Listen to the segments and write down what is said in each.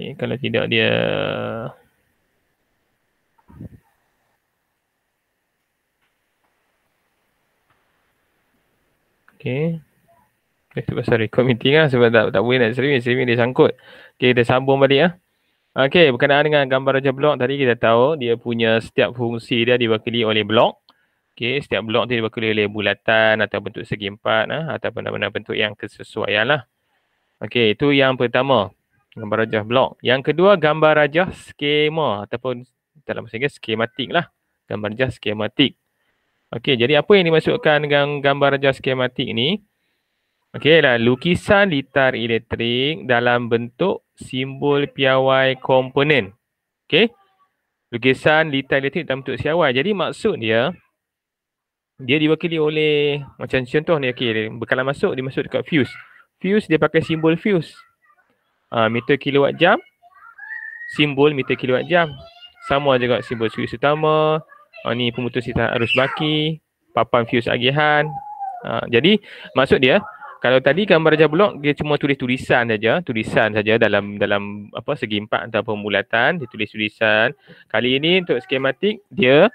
Okay, kalau tidak dia okay. Itu pasal record meeting lah sebab tak boleh nak streaming dia sangkut. Okay, kita sambung balik lah. Okay, berkenaan dengan gambar raja blok tadi kita tahu dia punya setiap fungsi dia diwakili oleh blok. Okay, setiap blok dia diwakili oleh bulatan atau bentuk segi empat atau benda-benda bentuk yang kesesuaian lah. Okay, itu yang pertama. Gambar rajah blok. Yang kedua, gambar rajah skema ataupun dalam bahasa Inggeris skematik lah. Gambar rajah skematik. Okay, jadi apa yang dimasukkan dengan gambar rajah skematik ni? Okey lah, lukisan litar elektrik dalam bentuk simbol piawai komponen. Okey. Lukisan litar elektrik dalam bentuk piawai. Jadi maksud dia diwakili oleh macam contoh ni okey, bekalan masuk dia masuk dekat fuse. Fuse dia pakai simbol fuse. Meter kilowatt jam. Simbol meter kilowatt jam. Sama juga simbol fuse utama. Ni pemutus litar arus baki, papan fuse agihan. Jadi maksud dia kalau tadi gambar rajah blok dia cuma tulis tulisan saja dalam apa segi empat ataupun bulatan, dia tulis tulisan. Kali ini untuk skematik dia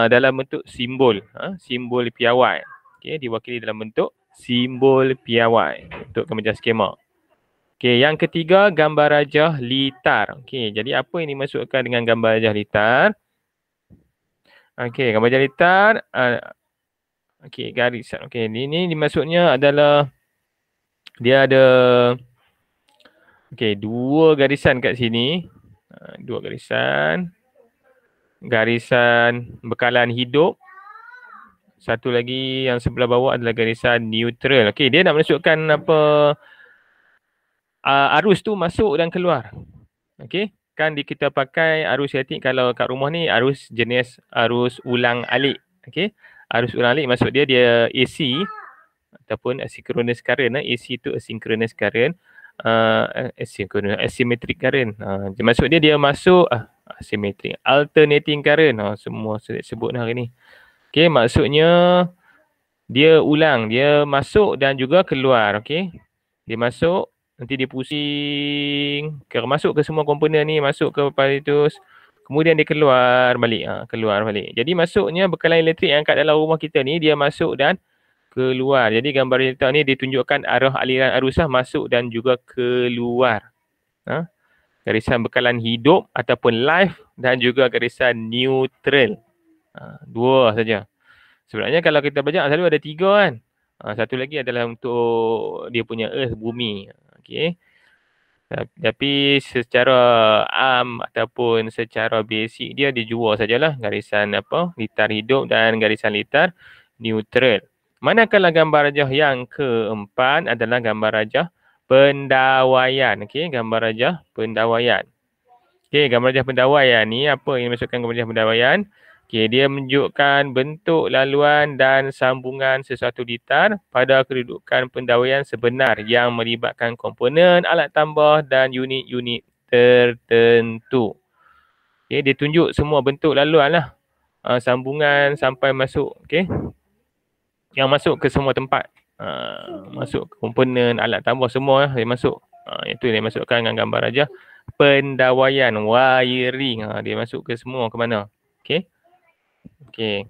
dalam bentuk simbol, simbol piawai. Okey, diwakili dalam bentuk simbol piawai untuk gambar rajah skema. Okey, yang ketiga gambar rajah litar. Okey, jadi apa yang dimasukkan dengan gambar rajah litar? Okey, gambar rajah litar okey, garisan. Okey, ini dimaksudnya adalah dia ada okey, dua garisan kat sini. Dua garisan. Garisan bekalan hidup. Satu lagi yang sebelah bawah adalah garisan neutral. Okey, dia nak menunjukkan apa arus tu masuk dan keluar. Okey, kan kita pakai arus elektrik kalau kat rumah ni arus jenis arus ulang alik. Okey, arus ulang alik maksud dia AC ataupun asynchronous current. AC tu asynchronous current, asymmetric current. Maksud dia masuk asymmetric, alternating current. Semua saya sebut hari ni. Okey, maksudnya dia ulang, dia masuk dan juga keluar. Okey, dia masuk, nanti dia pusing, masuk ke semua komponen ni, masuk ke paritus, kemudian dia keluar balik. Keluar balik. Jadi maksudnya bekalan elektrik yang kat dalam rumah kita ni dia masuk dan keluar. Jadi gambar litar ni ditunjukkan arah aliran arus masuk dan juga keluar. Garisan bekalan hidup ataupun live dan juga garisan neutral. Dua saja. Sebenarnya kalau kita belajar selalu ada tiga kan. Satu lagi adalah untuk dia punya earth, bumi. Okey. Tapi secara ataupun secara basic dia jua sajalah garisan litar hidup dan garisan litar neutral. Manakala gambar rajah yang keempat adalah gambar rajah pendawaian. Okey, gambar rajah pendawaian. Okey, gambar rajah pendawaian ni apa yang dimaksudkan gambar rajah pendawaian? Okey, dia menunjukkan bentuk laluan dan sambungan sesuatu litar pada kedudukan pendawaian sebenar yang melibatkan komponen, alat tambah dan unit-unit tertentu. Okey, dia tunjuk semua bentuk laluan lah. Sambungan sampai masuk, okey. Yang masuk ke semua tempat. Masuk komponen, alat tambah semua dia masuk. Itu dia masukkan dengan gambar rajah pendawaian, wiring. Dia masuk ke semua ke mana. Okey. Okey.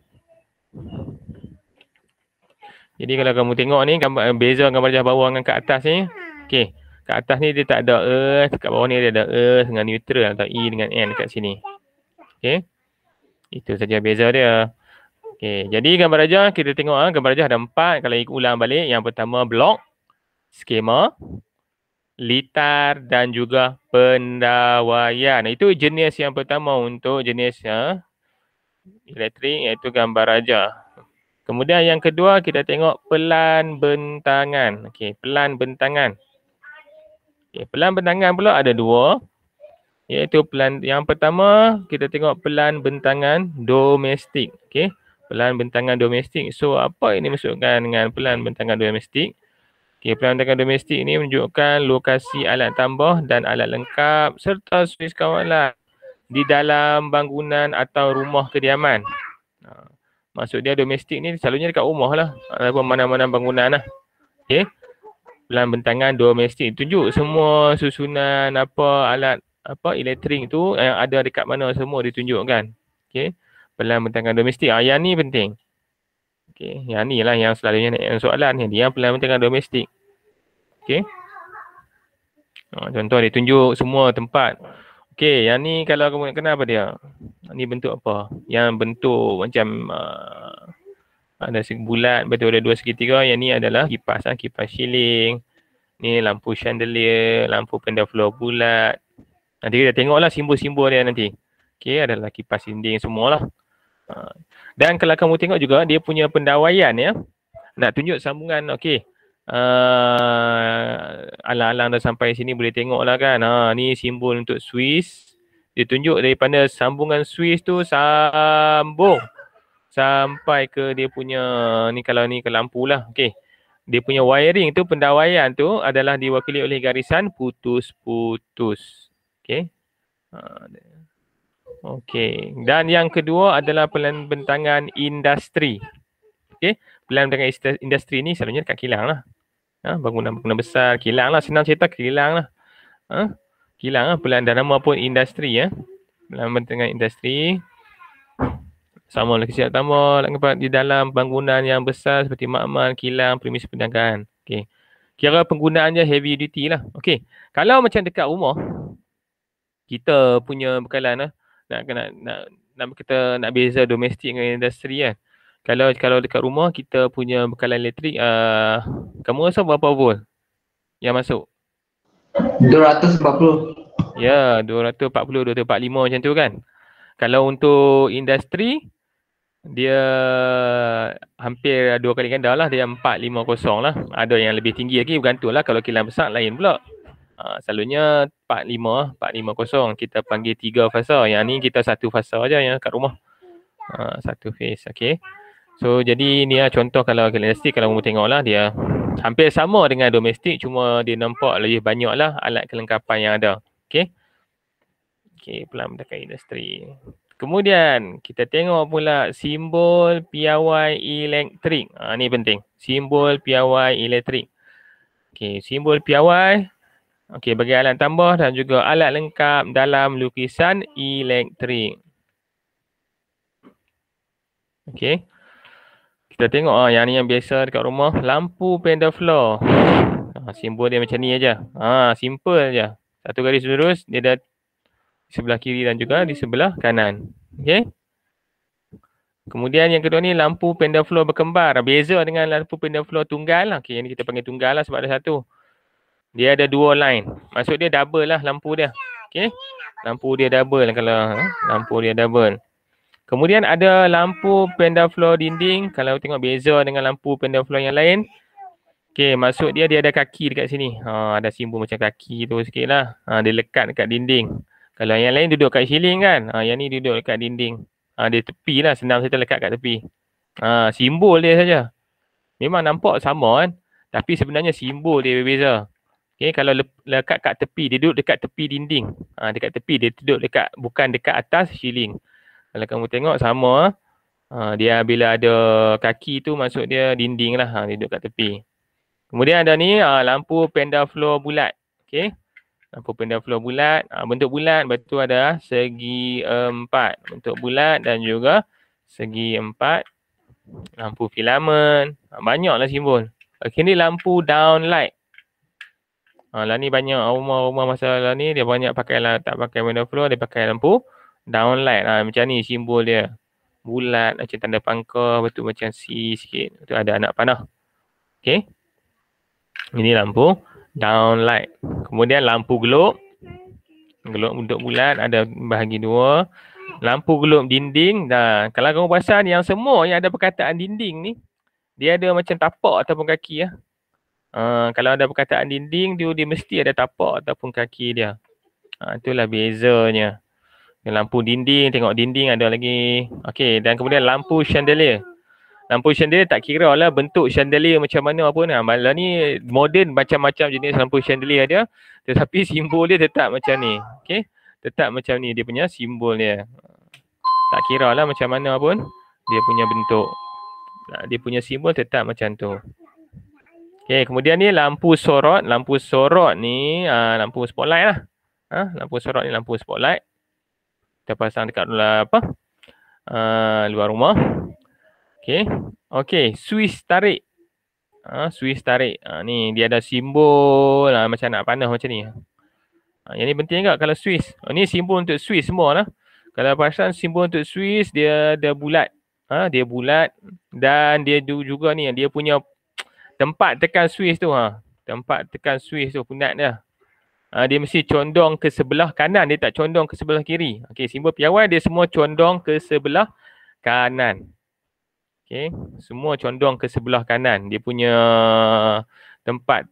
Jadi kalau kamu tengok ni beza gambar rajah bawah dengan kat atas ni. Okey. Kat atas ni dia tak ada earth, kat bawah ni dia ada earth dengan neutral atau E dengan N kat sini. Okey. Itu saja beza dia. Okey, jadi gambar rajah kita tengok gambar rajah ada 4. Kalau ikut ulang balik, yang pertama blok, skema, litar dan juga pendawaian. Itu jenis yang pertama untuk jenis elektrik, iaitu gambar rajah. Kemudian yang kedua kita tengok pelan bentangan. Okey, pelan bentangan. Okey, pelan bentangan pula ada dua. Iaitu pelan yang pertama kita tengok pelan bentangan domestik. Okey. Pelan bentangan domestik. So apa yang dimaksudkan dengan pelan bentangan domestik? Okey, pelan bentangan domestik ini menunjukkan lokasi alat tambah dan alat lengkap serta suis kawalan di dalam bangunan atau rumah kediaman. Maksud dia domestik ni selalunya dekat rumah lah ataupun mana-mana bangunan lah. Okey. Pelambentangan domestik. Tunjuk semua susunan alat elektrik tu yang ada dekat mana semua ditunjukkan. Okey. Pelambentangan domestik. Yang ni penting. Okey, yang ni lah yang selalunya naik soalan ni. Dia pelambentangan domestik. Okey. Contoh dia tunjuk semua tempat. Okey, yang ni kalau kamu nak kenal apa dia? Ni bentuk apa? Yang bentuk macam ada segi bulat, betul ada dua segitiga. Yang ni adalah kipas, kipas shieling. Ni lampu chandelier, lampu pendafloor bulat. Nanti kita tengoklah simbol-simbol dia nanti. Okey, adalah kipas dinding semualah. Dan kalau kamu tengok juga dia punya pendawaian ya. Nak tunjuk sambungan, okey. Alang-alang dah sampai sini boleh tengoklah kan. Ni simbol untuk Swiss. Dia tunjuk daripada sambungan Swiss tu sambung sampai ke dia punya ni, kalau ni ke lampu lah. Okey. Dia punya wiring tu, pendawaian tu adalah diwakili oleh garisan putus-putus. Okey. Okey. Dan yang kedua adalah pelambentangan industri. Okey. Pelambentangan industri ni selalunya dekat kilang lah. Bangunan-bangunan besar, kilang lah. Senang cerita kilang lah. Kilang lah. Dan nama pun industri ya. Pelambentangan industri. Sama lagi siap tambah di dalam bangunan yang besar seperti makmal, kilang, premisi perdagangan. Okey. Kira penggunaannya heavy duty lah. Okey. Kalau macam dekat rumah, kita punya bekalan lah. Nak beza domestik dengan industri kan. Kalau dekat rumah kita punya bekalan elektrik, kamu rasa berapa volt yang masuk? 240. Ya, 240, 245 macam tu kan. Kalau untuk industri, dia hampir 2 kali ganda lah. Dia 450 lah. Ada yang lebih tinggi lagi, bergantung lah. Kalau kilang besar lain pula. Selalunya 450. Kita panggil 3 fasa. Yang ni kita 1 fasa aja yang kat rumah. 1 phase. Okay. So jadi ni lah contoh kalau industri, kalau kamu tengok lah dia hampir sama dengan domestik, cuma dia nampak lebih banyak lah alat kelengkapan yang ada. Okay. Okay, pelambentangan industri. Kemudian kita tengok pula simbol piawai elektrik. Ni penting. Simbol piawai elektrik. Okay, simbol piawai. Okay, bagi alat tambah dan juga alat lengkap dalam lukisan elektrik. Okay. Kita tengok yang ni yang biasa dekat rumah. Lampu pendafloor. Simbol dia macam ni aja. Simple aja. Satu garis lurus, dia dah di sebelah kiri dan juga di sebelah kanan. Okey. Kemudian yang kedua ni lampu pendafloor berkembar. Beza dengan lampu pendafloor tunggal lah. Okey, yang ni kita panggil tunggal lah sebab ada satu. Dia ada 2 line. Maksud dia double lah lampu dia. Okey. Lampu dia double kalau lampu dia double. Kemudian ada lampu pendafloor dinding. Kalau tengok beza dengan lampu pendafloor yang lain. Okey, maksud dia ada kaki dekat sini. Ada simbol macam kaki tu sikit lah. Dia lekat dekat dinding. Kalau yang lain duduk kat ceiling kan. Yang ni duduk dekat dinding. Dia tepi lah. Senang kita lekat kat tepi. Simbol dia saja. Memang nampak sama kan. Tapi sebenarnya simbol dia berbeza. Okay, kalau lekat kat tepi, dia duduk dekat tepi dinding. Dekat tepi, dia duduk dekat, bukan dekat atas ceiling. Kalau kamu tengok sama. Dia bila ada kaki tu maksud dia dinding lah. Dia duduk kat tepi. Kemudian ada ni lampu pendafloor bulat. Okay. Lampu pendafloor bulat, bentuk bulat, betul ada segi 4. Bentuk bulat dan juga segi 4. Lampu filamen, banyaklah simbol. Okey, ni lampu downlight. Lah ni banyak rumah-rumah masa lah ni dia banyak pakai lah, tak pakai pendafloor, dia pakai lampu downlight. Macam ni simbol dia. Bulat macam tanda pangkah, betul macam C sikit. Betul ada anak panah. Okey. Ini lampu downlight. Kemudian lampu globe. Globe bentuk bulat, ada bahagi 2. Lampu globe dinding. Dan kalau kamu perasan yang semua yang ada perkataan dinding ni, dia ada macam tapak ataupun kaki . Kalau ada perkataan dinding, dia mesti ada tapak ataupun kaki dia. Itulah bezanya. Lampu dinding, tengok dinding ada lagi. Okey, dan kemudian lampu chandelier. Lampu chandelier tak kira lah bentuk chandelier macam mana pun. Malah ni modern macam-macam jenis lampu chandelier dia. Tetapi simbol dia tetap macam ni. Okay. Tetap macam ni dia punya simbol dia. Tak kira lah macam mana pun dia punya bentuk. Dia punya simbol tetap macam tu. Okey, kemudian ni lampu sorot. Lampu sorot ni lampu spotlight lah. Lampu sorot ni lampu spotlight. Kita pasang dekat luar rumah. Okey. Okey, switch tarik. Switch tarik. Ni dia ada simbol macam nak panah macam ni. Yang ni penting tak kalau switch. Ni simbol untuk switch semua lah. Kalau perasan simbol untuk switch dia ada bulat. Dia bulat dan dia juga ni dia punya tempat tekan switch tu. Tempat tekan switch tu punat dia. Dia mesti condong ke sebelah kanan, dia tak condong ke sebelah kiri. Okey, simbol piawai dia semua condong ke sebelah kanan. Okey, semua condong ke sebelah kanan. Dia punya tempat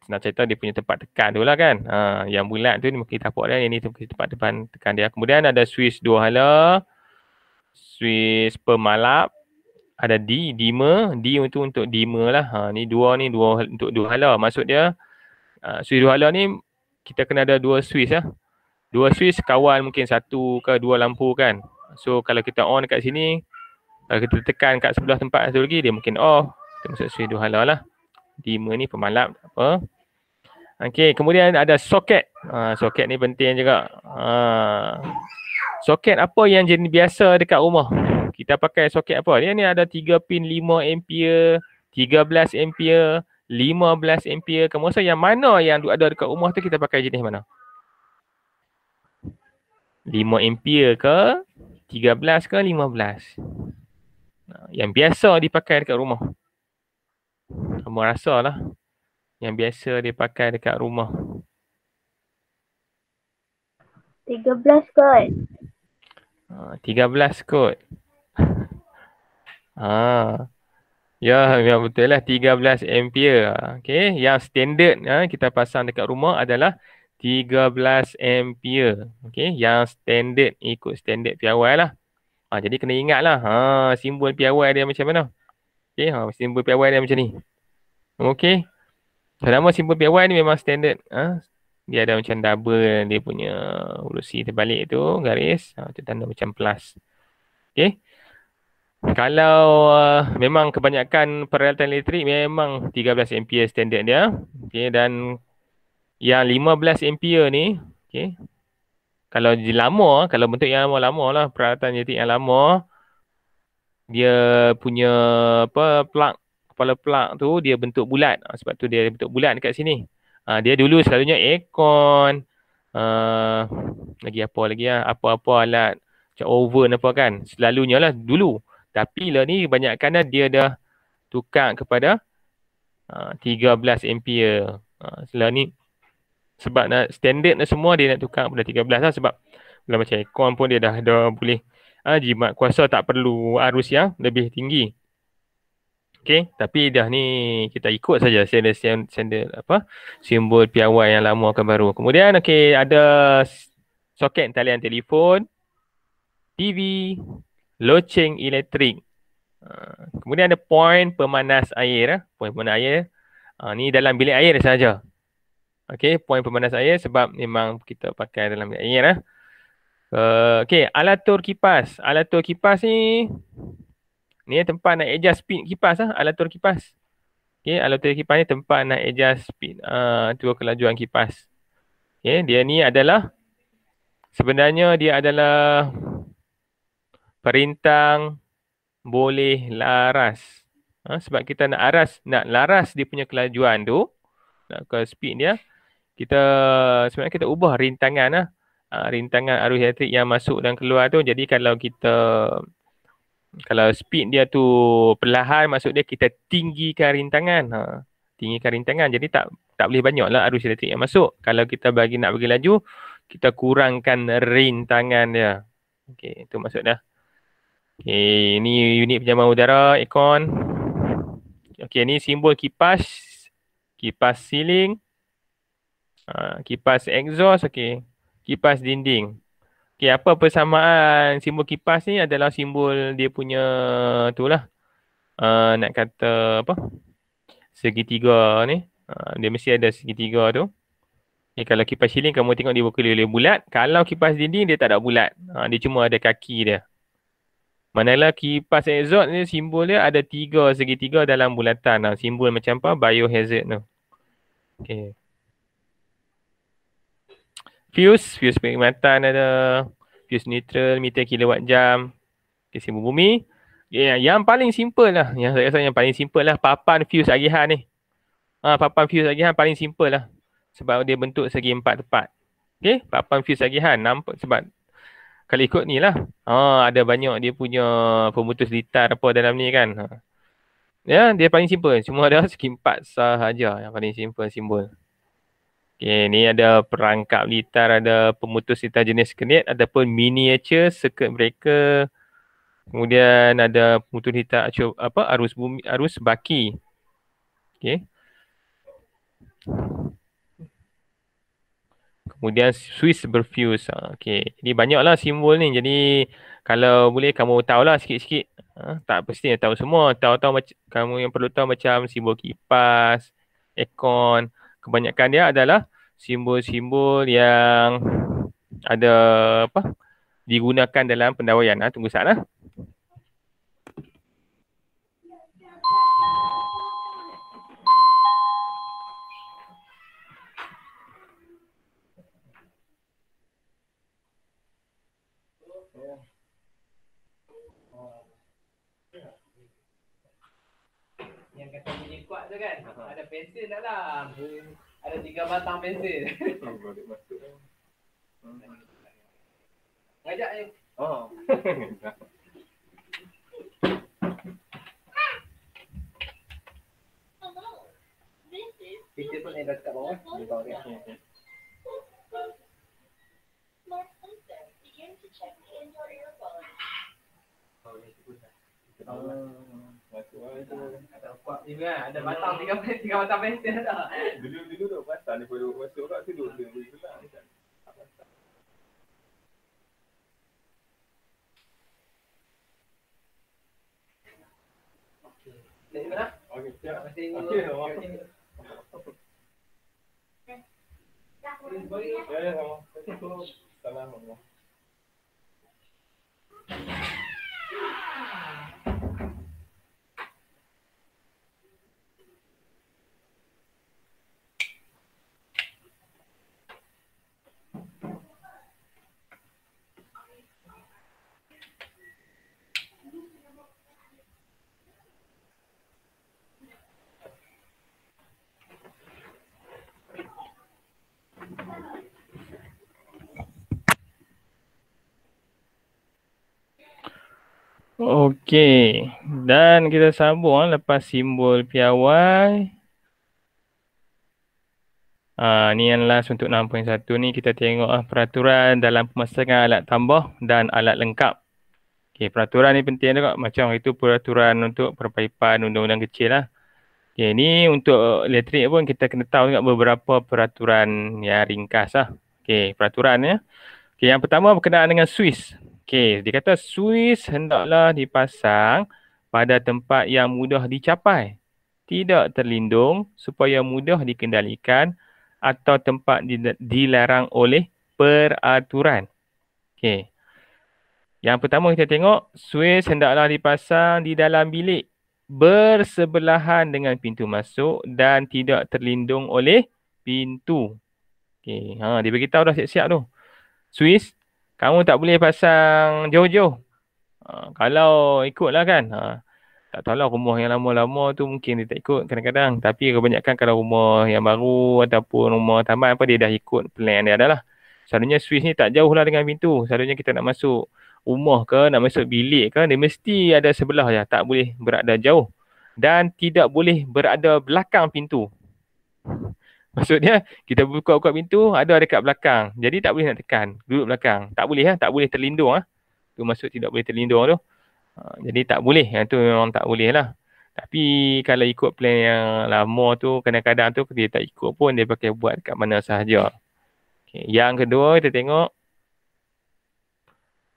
nak cerita dia punya tempat tekan tu lah kan. Yang bulat tu ni mungkin tapak dia, yang ni tempat depan tekan dia. Kemudian ada switch 2 hala, switch pemalap, ada dimmer, D untuk dimmer lah. Ni dua untuk 2 hala. Maksud dia switch 2 hala ni kita kena ada 2 switch lah. 2 switch kawal mungkin 1 ke 2 lampu kan. So kalau kita on kat sini, kalau kita tekan kat sebelah tempat satu lagi dia mungkin off. Kita masuk switch 2 hala lah. Dimmer ni pemalap apa. Okey, kemudian ada soket. Soket ni penting juga. Soket apa yang jenis biasa dekat rumah? Kita pakai soket apa? Dia ni ada 3 pin 5 ampere, 13 ampere, 15 ampere. Kamu rasa yang mana yang ada dekat rumah tu kita pakai jenis mana? 5 ampere ke? 13 ke 15? Yang biasa dipakai dekat rumah. Kamu rasa lah. Yang biasa dipakai dekat rumah. 13 kot. 13 kot. Ya, memang betul lah 13 ampere. Okey, yang standard kita pasang dekat rumah adalah 13 ampere. Okey, yang standard ikut standard piawai lah. Jadi kena ingat lah simbol piawai dia macam mana. Okey, simbol piawai dia macam ni. Okey. Selama simbol piawai ni memang standard. Dia ada macam double dia punya urusi terbalik tu garis. Itu tanda macam plus. Okey. Kalau memang kebanyakan peralatan elektrik memang 13 ampere standard dia. Okey, dan yang 15 ampere ni, okey. Kalau lama, kalau bentuk yang lama lah, peralatan elektrik yang lama, dia punya plug, kepala plug tu dia bentuk bulat. Sebab tu dia bentuk bulat dekat sini. Dia dulu selalunya aircon, lagi apa lagi apa-apa alat macam oven apa kan, selalunya lah dulu. Tapi lah ni kebanyakan dia dah tukar kepada 13 ampere. Setelah ni sebab nak standard semua dia nak tukar kepada 13 lah, sebab kalau macam aircon pun dia dah boleh jimat kuasa, tak perlu arus yang lebih tinggi. Okey, tapi dah ni kita ikut saja standard simbol piawai yang lama ke baru. Kemudian okey, ada soket talian telefon, TV, loceng elektrik. Kemudian ada poin pemanas air. Poin pemanas air. Ni dalam bilik air saja. Okey, poin pemanas air sebab memang kita pakai dalam bilik air. Okey, alatur kipas. Alatur kipas ni tempat nak adjust speed kipas alatur kipas. Okey, alatur kipas ni tempat nak adjust speed kelajuan kipas. Okey, dia ni adalah sebenarnya dia adalah perintang boleh laras. Sebab kita nak laras dia punya kelajuan tu, nak ke speed dia, sebenarnya kita ubah rintangan rintangan arus elektrik yang masuk dan keluar tu. Jadi kalau speed dia tu perlahan, maksud dia kita tinggikan rintangan. Tinggikan rintangan. Jadi tak boleh banyaklah arus elektrik yang masuk. Kalau kita nak bagi laju, kita kurangkan rintangan dia. Okey, itu maksudnya. Okey, ni unit penyaman udara, aircon. Okey, ni simbol kipas. Kipas ceiling. Kipas exhaust, okey. Kipas dinding. Okey, apa persamaan simbol kipas ni adalah simbol dia punya itulah. Nak kata segitiga ni. Dia mesti ada segitiga tu. Okay, kalau kipas ceiling kamu tengok dia berkelil bulat. Kalau kipas dinding dia tak ada bulat. Dia cuma ada kaki dia. Manakala kipas exhaust ni simbol dia ada 3 segitiga dalam bulatan. Simbol macam apa? Biohazard tu. Okay. Fuse perkhidmatan ada. Fuse neutral, meter kilowatt jam. Okay, simbol bumi. Yang paling simple lah. Yang saya rasa yang paling simple lah papan fuse agihan ni. Papan fuse agihan paling simple lah. Sebab dia bentuk segi 4 tepat. Okay, papan fuse agihan. Nampak sebab kalau ikut ni lah. Ada banyak dia punya pemutus litar apa dalam ni kan. Ya, dia paling simple. Cuma ada segi 4 sahaja yang paling simple simbol. Okay, ni ada perangkap litar, ada pemutus litar jenis kenit ataupun miniature circuit breaker. Kemudian ada pemutus litar arus bumi, arus baki. Okay. Kemudian Swiss berfuse. Okay. Jadi banyaklah simbol ni. Jadi kalau boleh kamu tahulah sikit-sikit. Tak pasti tahu semua. Tahu-tahu kamu yang perlu tahu macam simbol kipas, aircon. Kebanyakan dia adalah simbol-simbol yang ada digunakan dalam pendawaian. Tunggu saat lah. Yang kata bunyi kuat tu kan, ada pensel dalam. Ada 3 batang pensel. Ngajak ni. Picture tu ni dah dekat bawah. Di bawah dia. Ada batang 3 batang pensel dah. Dulu tu batang ni perlu masuk kat tu dia boleh belah kan. Dari mana? Okey, siap. Okey. Salam. Okey, dan kita sambung lepas simbol piawai. Ni yang last untuk 6.1 ni kita tengok peraturan dalam pemasangan alat tambah dan alat lengkap. Okey, peraturan ni penting juga. Macam itu peraturan untuk perpaipan undang-undang kecil lah. Okey, ni untuk elektrik pun kita kena tahu juga beberapa peraturan yang ringkas lah. Okey, peraturannya. Okey, yang pertama berkenaan dengan Swiss. Okey, dia kata Swiss hendaklah dipasang pada tempat yang mudah dicapai, tidak terlindung supaya mudah dikendalikan atau tempat dilarang oleh peraturan. Okey. Yang pertama kita tengok Swiss hendaklah dipasang di dalam bilik bersebelahan dengan pintu masuk dan tidak terlindung oleh pintu. Okey, dia beritahu dah siap-siap tu. Swiss, kamu tak boleh pasang jauh-jauh. Kalau ikutlah kan. Tak tahulah rumah yang lama-lama tu mungkin dia tak ikut kadang-kadang. Tapi kebanyakan kalau rumah yang baru ataupun rumah taman dia dah ikut plan dia adalah. Selalunya Swiss ni tak jauh lah dengan pintu. Selalunya kita nak masuk rumah ke, nak masuk bilik ke, dia mesti ada sebelah je. Tak boleh berada jauh. Dan tidak boleh berada belakang pintu. Maksudnya kita buka pintu ada dekat belakang. Jadi tak boleh nak tekan, duduk belakang. Tak boleh tak boleh terlindung Tu maksud tidak boleh terlindung tu. Jadi tak boleh. Yang tu memang tak boleh lah. Tapi kalau ikut plan yang lama tu kadang-kadang tu dia tak ikut pun dia pakai buat kat mana sahaja. Okay. Yang kedua kita tengok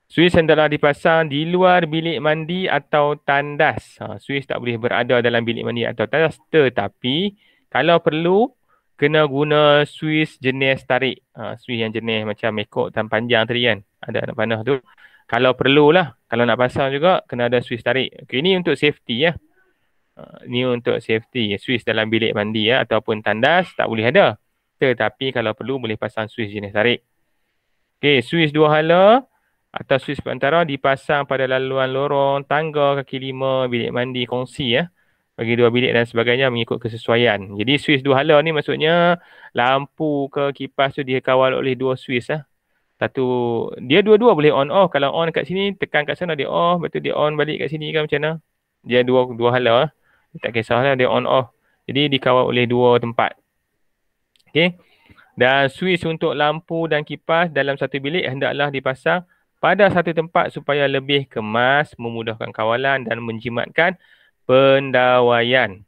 Swiss hendaklah dipasang di luar bilik mandi atau tandas. Swiss tak boleh berada dalam bilik mandi atau tandas, tetapi kalau perlu kena guna Swiss jenis tarik. Swiss yang jenis macam mekok dan panjang tadi kan. Ada anak panah tu. Kalau perlulah, kalau nak pasang juga kena ada Swiss tarik. Okey, ini untuk safety ya. Ni untuk safety, Swiss dalam bilik mandi ya, ataupun tandas tak boleh ada. Tetapi kalau perlu boleh pasang Swiss jenis tarik. Okey, Swiss 2 hala atau Swiss perantara dipasang pada laluan lorong, tangga, kaki lima, bilik mandi kongsi ya. Bagi 2 bilik dan sebagainya mengikut kesesuaian. Jadi Swiss 2 hala ni maksudnya lampu ke kipas tu dia kawal oleh 2 Swiss lah. Satu, dia dua-dua boleh on off. Kalau on kat sini, tekan kat sana dia off. Lepas tu dia on balik kat sini kan macam mana. Dia dua hala lah. Tak kisahlah dia on off. Jadi dikawal oleh 2 tempat. Okey. Dan Swiss untuk lampu dan kipas dalam satu bilik hendaklah dipasang pada satu tempat supaya lebih kemas, memudahkan kawalan dan menjimatkan pendawaian.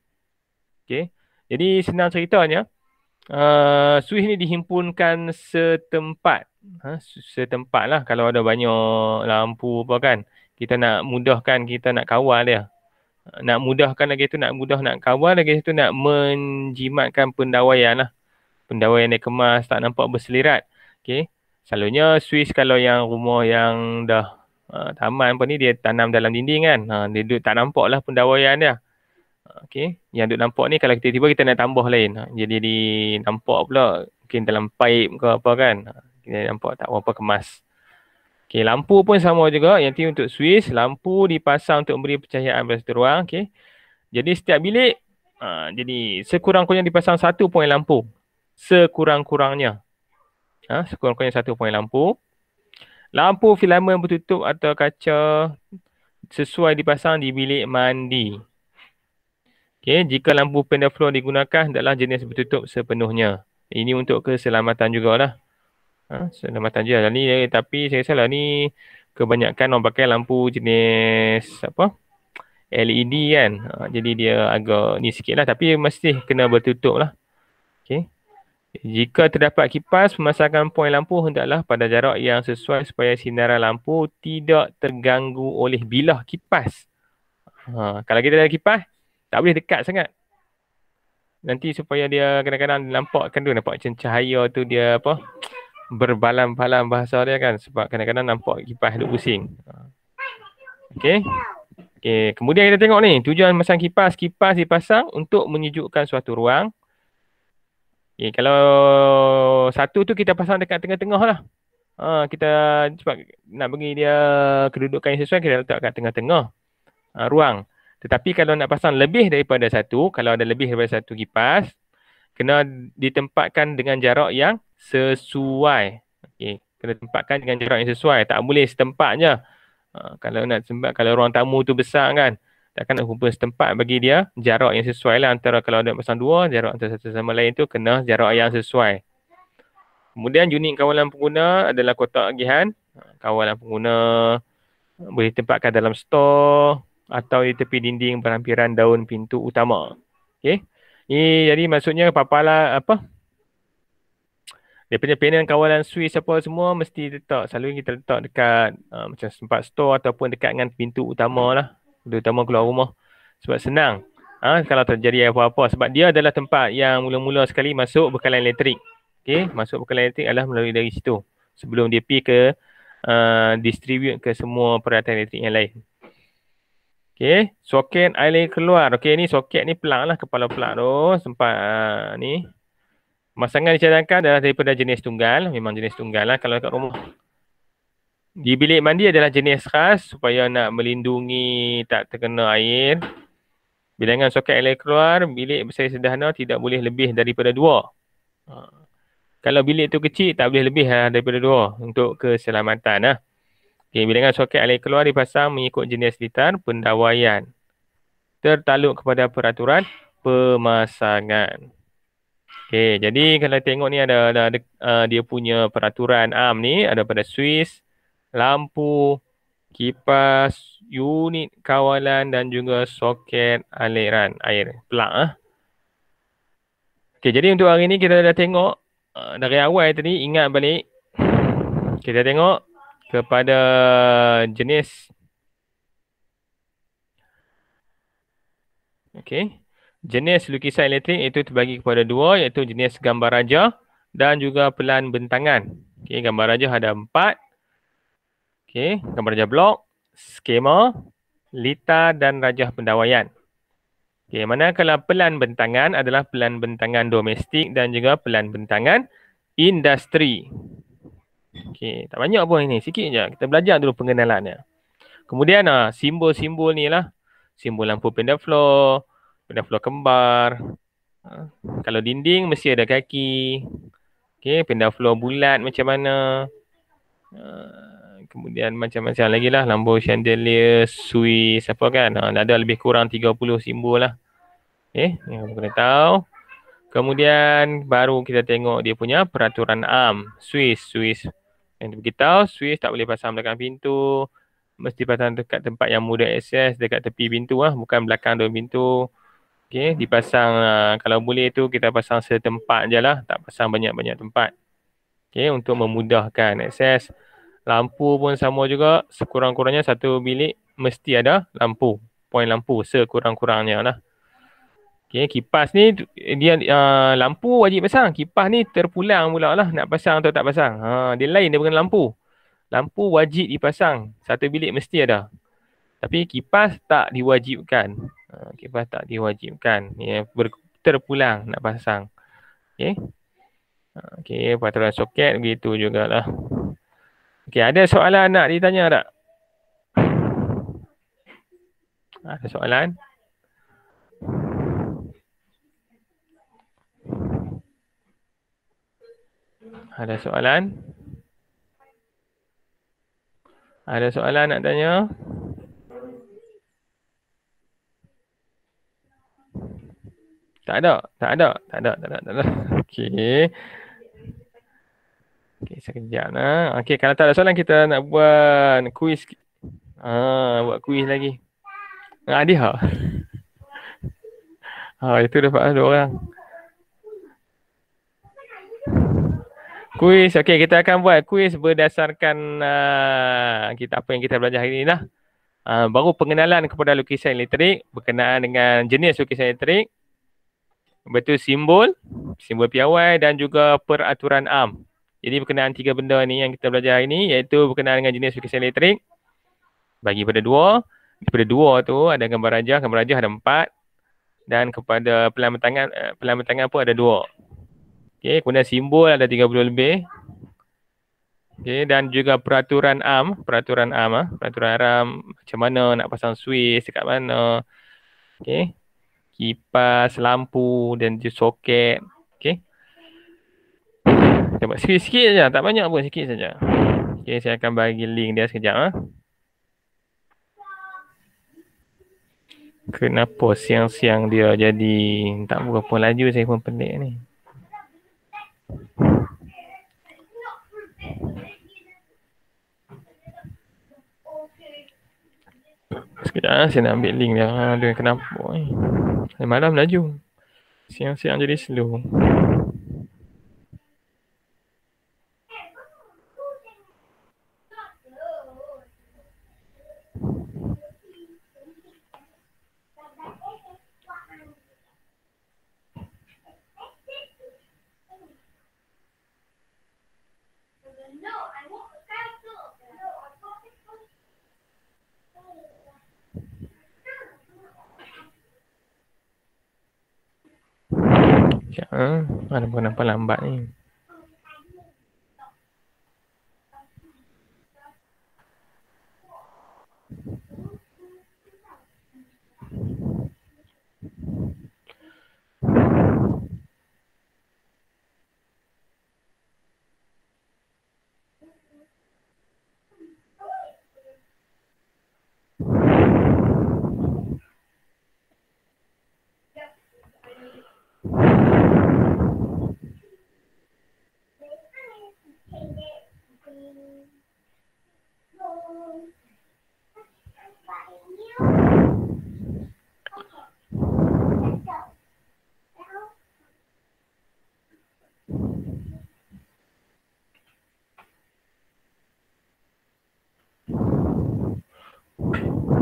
Okey. Jadi senang ceritanya, Swiss ni dihimpunkan setempat. Setempat lah kalau ada banyak lampu apa kan. Kita nak mudahkan, kita nak kawal dia. Nak mudahkan lagi tu, nak mudah nak kawal lagi tu, nak menjimatkan pendawaian lah. Pendawaian dia kemas, tak nampak berselirat. Okey. Selalunya Swiss kalau yang rumah yang dah taman apa ni, dia tanam dalam dinding kan. Dia duduk tak nampak lah pendawaian dia. Okey. Yang duk nampak ni kalau tiba-tiba kita nak tambah lain. Jadi nampak pula mungkin dalam pipe ke apa kan. Kita nampak tak berapa kemas. Okey, lampu pun sama juga. Yang ni untuk Swiss, lampu dipasang untuk memberi pencahayaan pada satu ruang. Okey. Jadi setiap bilik jadi sekurang-kurangnya dipasang 1 poin lampu. Sekurang-kurangnya. Sekurang-kurangnya 1 poin lampu. Lampu filamen bertutup atau kaca sesuai dipasang di bilik mandi. Okey, jika lampu pendaflow digunakan, hendaklah jenis bertutup sepenuhnya. Ini untuk keselamatan jugalah. Selamatan je. Ni, tapi saya rasa lah ni kebanyakan orang pakai lampu jenis apa? LED kan. Jadi dia agak ni sikit lah. Tapi mesti kena bertutup lah. Okey. Jika terdapat kipas, memasangkan poin lampu hendaklah pada jarak yang sesuai supaya sinaran lampu tidak terganggu oleh bilah kipas. Kalau kita ada kipas, tak boleh dekat sangat. Nanti supaya dia kadang-kadang nampakkan tu, nampak macam cahaya tu dia apa, berbalam-balam bahasa dia kan. Sebab kadang-kadang nampak kipas duk pusing. Okey. Okey, kemudian kita tengok ni, tujuan pasang kipas. Kipas dipasang untuk menyejukkan suatu ruang. Okay, kalau satu tu kita pasang dekat tengah-tengah lah. Kita sebab nak bagi dia kedudukan yang sesuai, kita letak kat tengah-tengah ruang. Tetapi kalau nak pasang lebih daripada satu, kalau ada lebih daripada satu kipas, kena ditempatkan dengan jarak yang sesuai. Okay, kena tempatkan dengan jarak yang sesuai. Tak boleh setempat je. Kalau nak tempat, kalau ruang tamu tu besar kan, takkan nak kumpul setempat, bagi dia jarak yang sesuai lah. Antara kalau ada pasang dua, jarak antara satu sama lain tu kena jarak yang sesuai. Kemudian unit kawalan pengguna adalah kotak agihan. Kawalan pengguna boleh ditempatkan dalam stor atau di tepi dinding berhampiran daun pintu utama. Okey. Jadi maksudnya papalan apa? Daripada panel kawalan Swiss apa semua mesti letak, selalu kita letak dekat macam tempat store ataupun dekat dengan pintu utama lah. Utama keluar rumah. Sebab senang. Kalau terjadi apa-apa. Sebab dia adalah tempat yang mula-mula sekali masuk bekalan elektrik. Okey, masuk bekalan elektrik adalah melalui dari situ. Sebelum dia pergi ke distribute ke semua peralatan elektrik yang lain. Okey, soket air keluar. Okey, ni soket ni pelang lah, kepala pelang tu. Sempat ni. Pemasangan dicadangkan adalah daripada jenis tunggal. Memang jenis tunggal lah kalau kat rumah. Di bilik mandi adalah jenis khas supaya nak melindungi tak terkena air. Bilangan soket air keluar, bilik bersaiz sederhana tidak boleh lebih daripada 2. Kalau bilik tu kecil, tak boleh lebih daripada 2 untuk keselamatan lah. Okay, bilangan soket air keluar dipasang mengikut jenis litar pendawaian. Tertaluk kepada peraturan pemasangan. Okay, jadi kalau tengok ni ada dia punya peraturan am ni, ada pada Swiss, lampu, kipas, unit kawalan dan juga soket aliran air pelang. Okay, jadi untuk hari ni kita dah tengok dari awal tadi, ingat balik. Kita tengok kepada jenis. Okay. Jenis lukisan elektrik itu terbagi kepada 2, iaitu jenis gambar raja dan juga pelan bentangan. Okay, gambar raja ada 4. Okey, gambar rajah blok, skema, litar dan rajah pendawaian. Okey, manakala pelan bentangan adalah pelan bentangan domestik dan juga pelan bentangan industri. Okey, tak banyak pun ini, sikit je. Kita belajar dulu pengenalannya. Kemudian simbol-simbol ni lah. Simbol lampu pendaflow kembar. Kalau dinding mesti ada kaki. Okey, pendaflow bulat macam mana. Kemudian macam-macam lagi lah. Lampu chandelier, suis, apa kan. Ada lebih kurang 30 simbol lah. Okey, yang kena tahu. Kemudian baru kita tengok dia punya peraturan am. Suis. Yang beritahu suis tak boleh pasang belakang pintu. Mesti pasang dekat tempat yang mudah akses, dekat tepi pintu lah, bukan belakang dalam pintu. Okey, dipasang kalau boleh tu kita pasang setempat je lah, tak pasang banyak-banyak tempat. Okey, untuk memudahkan akses. Lampu pun sama juga, sekurang-kurangnya satu bilik mesti ada lampu, poin lampu sekurang-kurangnya lah. Okey, kipas ni dia lampu wajib pasang, kipas ni terpulang pula lah nak pasang atau tak pasang. Dia lain daripada lampu. Lampu wajib dipasang, satu bilik mesti ada. Tapi kipas tak diwajibkan. Kipas tak diwajibkan. Terpulang nak pasang. Okey. Okey, peraturan soket begitu jugalah. Okey, ada soalan nak ditanya tak? Ada soalan? Ada soalan? Ada soalan nak tanya? Tak ada. Okey. Okey, sekejap lah. Okey, kalau tak ada soalan kita nak buat kuis. Buat kuis lagi. Dia. Itu dapat ada orang. Kuis. Okey, kita akan buat kuis berdasarkan apa yang kita belajar hari ini lah. Baru pengenalan kepada lukisan elektrik berkenaan dengan jenis lukisan elektrik. Betul simbol piawai dan juga peraturan am. Jadi berkenaan 3 benda ni yang kita belajar hari ini, iaitu berkenaan dengan jenis lukisan elektrik. Bagi pada 2. Daripada 2 tu ada gambar rajah ada 4. Dan kepada pelan bentangan pun ada 2. Okey, kemudian simbol ada 30 lebih. Okey, dan juga peraturan am, peraturan macam mana nak pasang suis dekat mana. Okey. Kipas, lampu dan juga soket. Okey. Kita buat sikit-sikit saja, tak banyak pun, sikit saja. Okey, saya akan bagi link dia sekejap. Kenapa siang-siang dia jadi tak berapa laju, saya pun pelik ni. Sekejap, saya nak ambil link dia. Dia kenapa ni? Malam laju. Siang-siang jadi slow. Ada pun nampak lambat ni.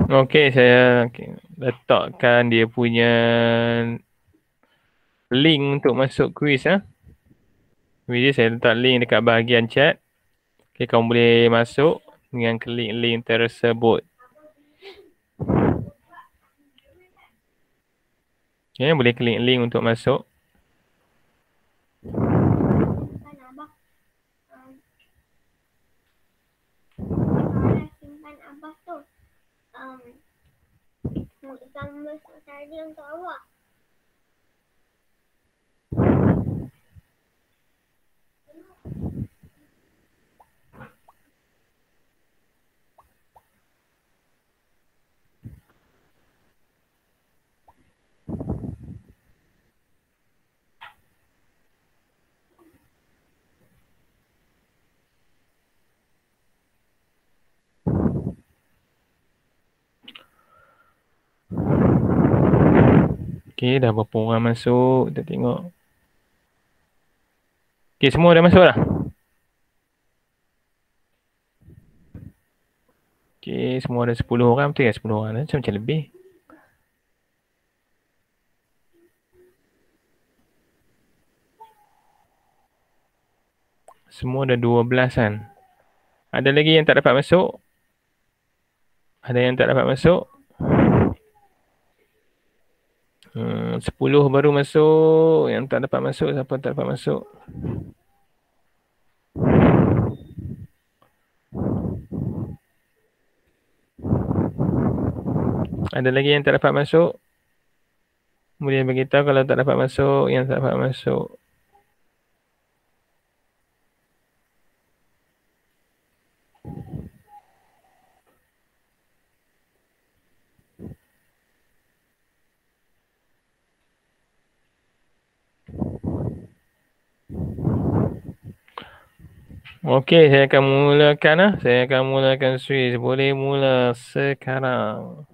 Okey, saya letakkan dia punya link untuk masuk kuis. Jadi saya letak link dekat bahagian chat. Okey, kamu boleh masuk dengan klik link tersebut. Okay, boleh klik link untuk masuk. Simpan abang. Simpan abang tu. Gambar tadi untuk awak. Okay, dah berapa orang masuk? Kita tengok. Okay, semua dah masuk dah? Okay, semua ada 10 orang. Betul ya 10 orang dah? Macam lebih. Semua dah 12 kan? Ada lagi yang tak dapat masuk? Ada yang tak dapat masuk? 10 baru masuk. Yang tak dapat masuk, siapa tak dapat masuk? Ada lagi yang tak dapat masuk? Boleh beritahu kalau tak dapat masuk, yang tak dapat masuk. Okey, saya akan mulakan. Saya akan mulakan switch. Boleh mula sekarang.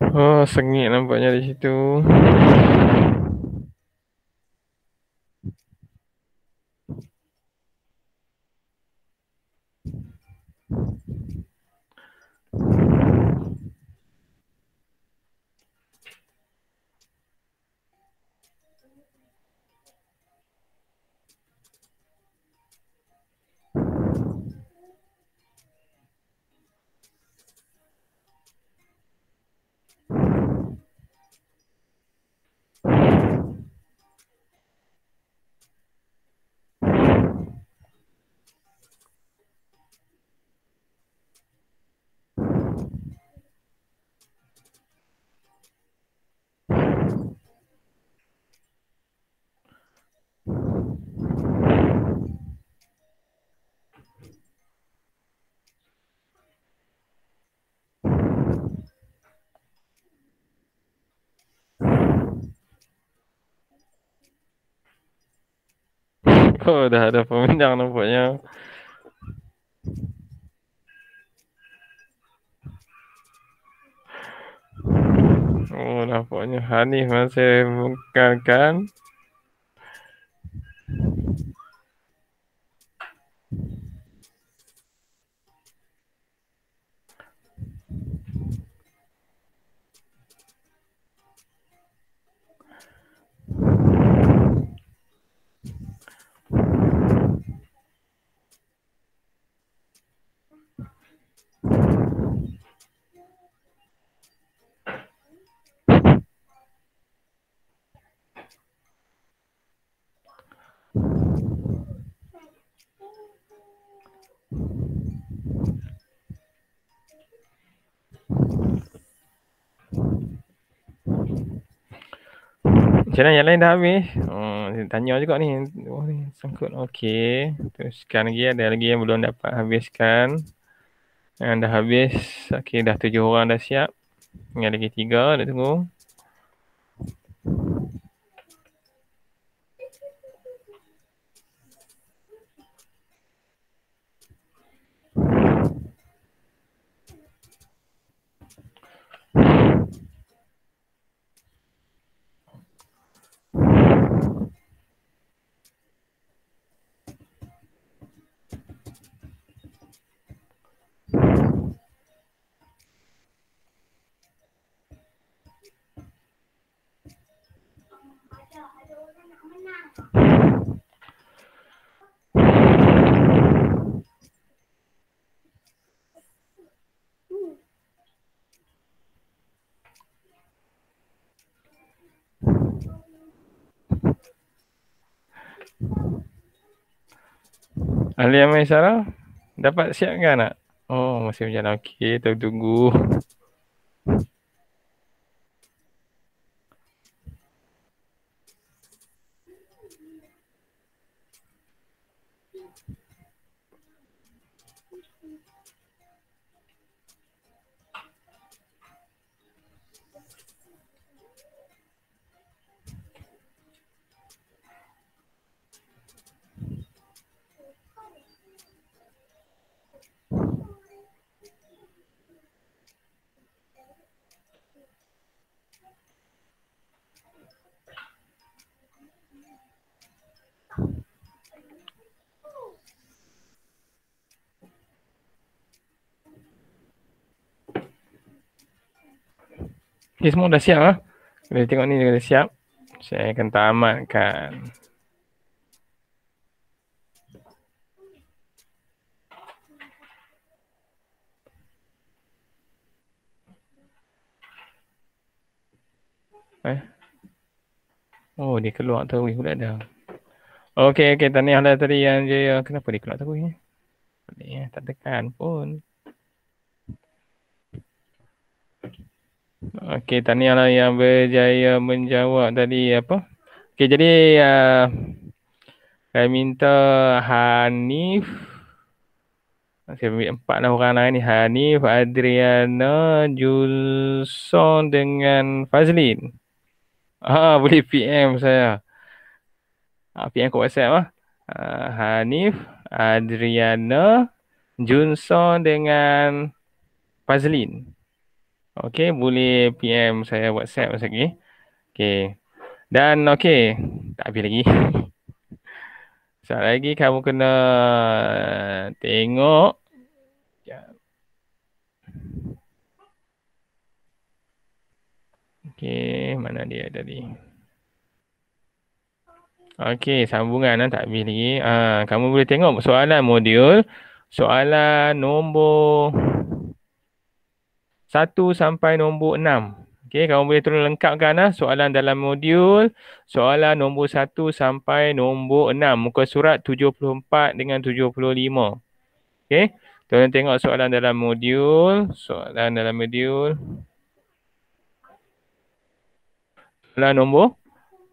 Oh, sengit nampaknya di situ. Oh, dah ada peminjam nampaknya. Oh, nampaknya Hanif masih bukan. Macam mana yang lain dah habis? Oh, tanya juga ni. Oh, ni sangkut. Okey. Teruskan lagi. Ada lagi yang belum dapat habiskan. Yang dah habis. Okey, dah 7 orang dah siap. Tinggal lagi 3. Nak tunggu. Ahli Amai Sarah, dapat siap ke nak? Oh, masih berjalan. Okey, tunggu. Okay, semua dah siap lah. Boleh tengok ni dah siap. Saya akan tamatkan. Oh, dia keluar terus pula dah. Okey, tahniah lah tadi yang dia. Kenapa dia keluar terus ni? Tak tekan pun. Okey, tahniah lah yang berjaya menjawab tadi apa. Okey, jadi saya minta Hanif. Saya ambil 4 lah orang lain ni. Hanif, Adriana, Julson dengan Fazlin. Boleh PM saya. PM kat WhatsApp lah. Hanif, Adriana, Junson dengan Fazlin. Okey, boleh PM saya WhatsApp masa lagi. Okey. Dan okey, tak habis lagi. Sekejap lagi kamu kena tengok. Okey, mana dia tadi? Okey, sambungan tak habis lagi. Kamu boleh tengok soalan modul. Soalan nombor 1 sampai nombor 6. Okey, kamu boleh tolong lengkapkan soalan dalam modul. Soalan nombor 1 sampai nombor 6. Muka surat 74 dengan 75. Okey, tolong tengok soalan dalam modul. Soalan nombor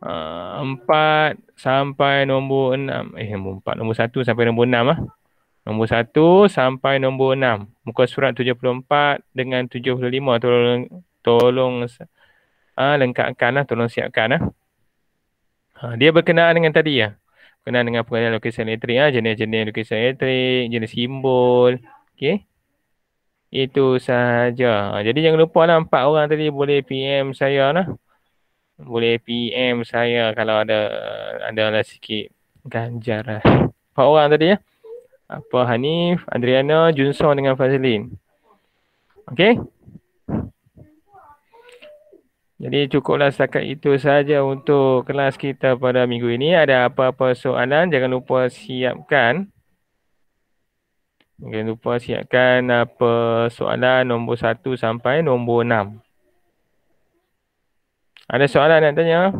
4 sampai nombor 6. Nombor 1 sampai nombor 6 lah. Nombor 1 sampai nombor 6. Muka surat 74 dengan 75. Tolong lengkapkan lah. Tolong siapkan lah. Dia berkenaan dengan tadi ya. berkenaan dengan pengenalan lukisan elektrik, jenis-jenis lukisan elektrik, jenis simbol. Okey. Itu sahaja. Jadi jangan lupa lah 4 orang tadi boleh PM saya lah. Boleh PM saya kalau ada sikit ganjar lah. 4 orang tadi ya. Apa Hanif, Adriana, Junson dengan Fazlin. Okey. Jadi cukuplah setakat itu saja untuk kelas kita pada minggu ini. Ada apa-apa soalan jangan lupa siapkan. Jangan lupa siapkan apa soalan nombor 1 sampai nombor 6. Ada soalan nak tanya?